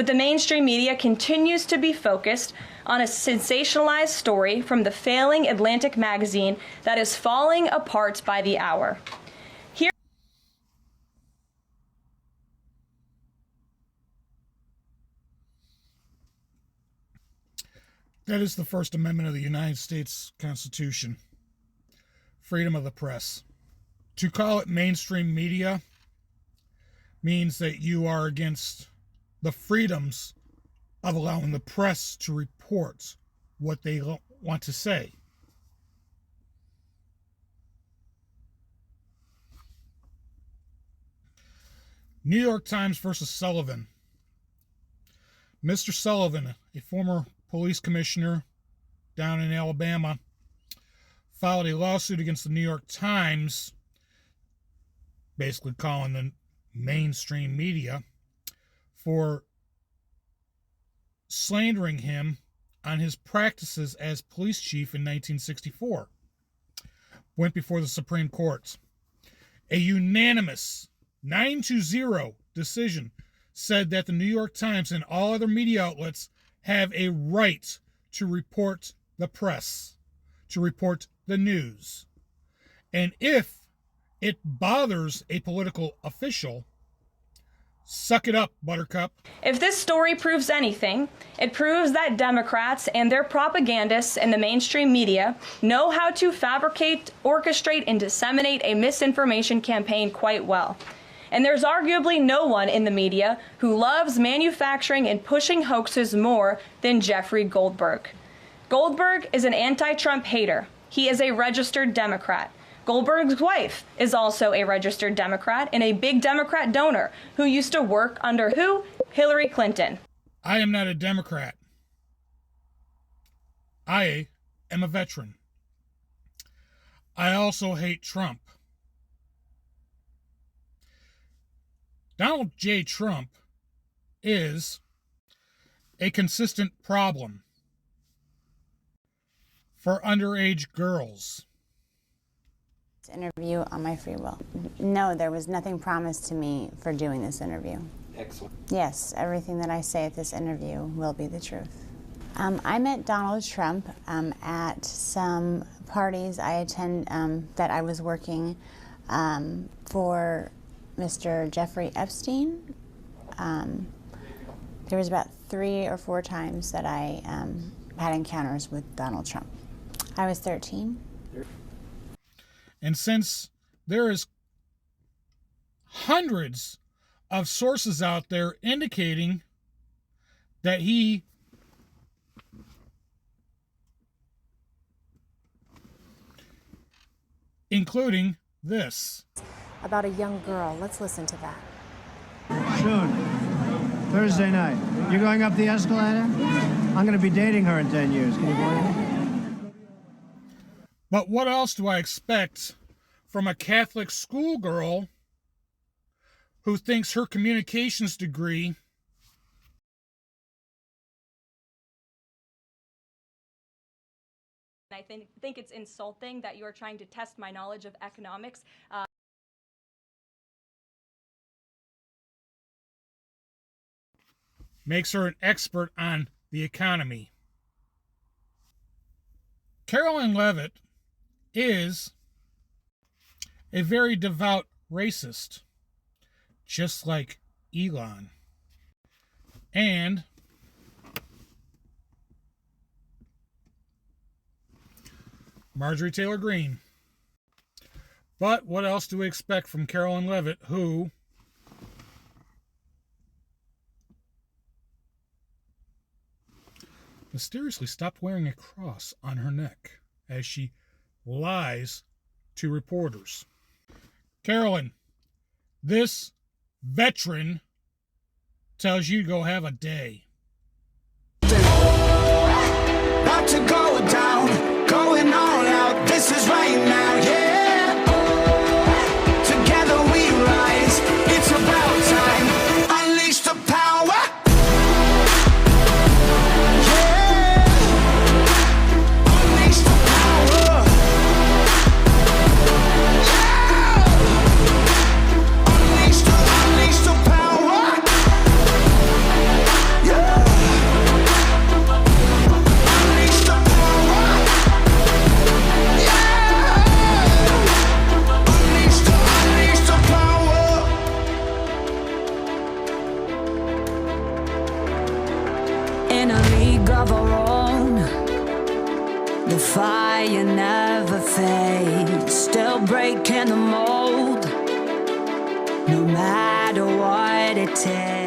but the mainstream media continues to be focused on a sensationalized story from the failing Atlantic magazine that is falling apart by the hour. That is the First Amendment of the United States Constitution. Freedom of the press. To call it mainstream media means that you are against the freedoms of allowing the press to report what they want to say. New York Times versus Sullivan. Mr. Sullivan, a former police commissioner down in Alabama, filed a lawsuit against the New York Times, basically calling the mainstream media for slandering him on his practices as police chief in 1964. Went before the Supreme Court. A unanimous 9-0 decision said that the New York Times and all other media outlets have a right to report the press, to report the news. And if it bothers a political official, suck it up, Buttercup. If this story proves anything, it proves that Democrats and their propagandists in the mainstream media know how to fabricate, orchestrate, and disseminate a misinformation campaign quite well. And there's arguably no one in the media who loves manufacturing and pushing hoaxes more than Jeffrey Goldberg. Goldberg is an anti-Trump hater. He is a registered Democrat. Goldberg's wife is also a registered Democrat and a big Democrat donor who used to work under who? Hillary Clinton. I am not a Democrat. I am a veteran. I also hate Trump. Donald J. Trump is a consistent problem for underage girls. Interview on my free will. No, there was nothing promised to me for doing this interview. Excellent. Yes, everything that I say at this interview will be the truth. I met Donald Trump at some parties I attend that I was working for Mr. Jeffrey Epstein. There was about 3 or 4 times that I had encounters with Donald Trump. I was 13. And since there is hundreds of sources out there indicating that he including this. About a young girl. Let's listen to that. Soon. Thursday night. You're going up the escalator? I'm going to be dating her in 10 years. Can you believe it? But what else do I expect from a Catholic schoolgirl who thinks her communications degree I think it's insulting that you are trying to test my knowledge of economics. makes her an expert on the economy. Caroline Leavitt is a very devout racist, just like Elon. And Marjorie Taylor Greene. But what else do we expect from Caroline Leavitt, who mysteriously stopped wearing a cross on her neck as she lies to reporters? Carolyn, this veteran tells you to go have a day. About to go down, going all out, this is right now, yeah. Together we rise, it's about time, unleash the power. Yeah, unleash the power. Yeah, unleash the power. The fire never fades, still breaking the mold, no matter what it takes.